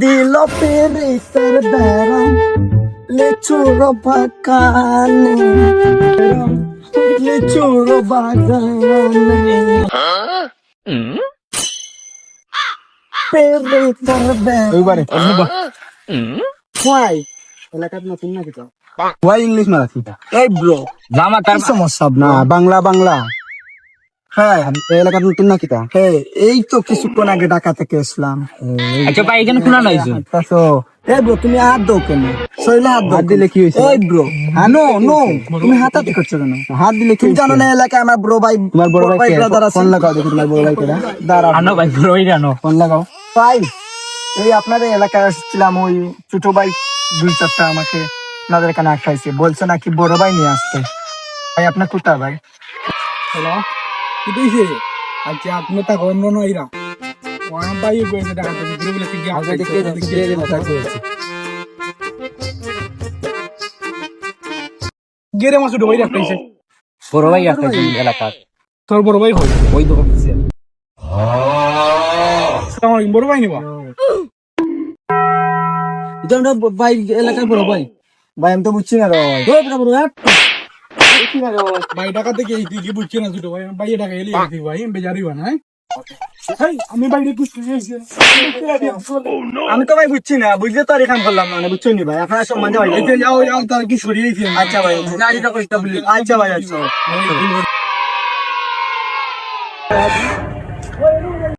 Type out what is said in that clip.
দিল পেরিসের বেড়াম লিচুর বাগানে লিচুর বাগানে পেরিসের বেড়াম ওয়াই এলাকার নতুন নাকি তো ওয়াই ইংলিশ মারাঠি এই ব্রো জামা তার সমস্যা না বাংলা বাংলা হ্যাঁ এই এলাকার নতুন নাকি তা হ্যাঁ এই তো কিছুক্ষণ আগে ঢাকা থেকে এসলাম আচ্ছা ভাই এখানে শোনা নাইছো এই ব্রো তুমি হাত দাও কেন শরীরে হাত দাও হাত দিলে কি হয়েছে? এই ব্রো নো নো তুমি হাতাহাতি করছো কেন হাত দিলে কি তুমি জানো না এলাকায় আমার ব্রো ভাই তোমার বড় ভাই কে? ব্রাদার আছে ফোন লাগাও দেখি তোমার বড় ভাই কেডা দাঁড়াও আনো ভাই বড় ভাই আনো ফোন লাগাও ভাই এই আপনাদের এলাকায় আসছিলাম ওই ছোট ভাই 2-4টা আমাকে আপনাদের এখানে আটকাইছে বলছে নাকি বড় ভাই নিয়ে আসতে ভাই আপনার কোথায় ভাই হ্যালো কি দিছে আচ্ছা আপনি তা গন্ধ নইরা ওয়ান বাই কইছে টাকা থেকে ঘুরে বলে কি আগে দেখে দিয়ে দে মাথা কইছে গেরে মাসু ডবই রাখতেছে বড় ভাই আছে এলাকার তোর বড় ভাই হই ওই তো অফিসিয়াল আসসালামু আলাইকুম বড় ভাই নিবা এটা আমরা ভাই এলাকায় বড় ভাই ভাই আমি তো বুঝছি না রে ভাই ভাই টাকা থেকে এই কি বুঝছ না ছোট ভাই ভাই টাকা এলি আছি ভাই আমি বেজারি বানা হ্যাঁ আমি বাইরে বুঝতে চাইছি আমি তো ভাই বুঝছি না বুঝলে তো আর এখান করলাম না বুঝছো নি ভাই আপনারা সব মানে ভাই এই যে যাও যাও তার কি সরিয়েছি আচ্ছা ভাই না এটা কইতে বলি আচ্ছা ভাই আচ্ছা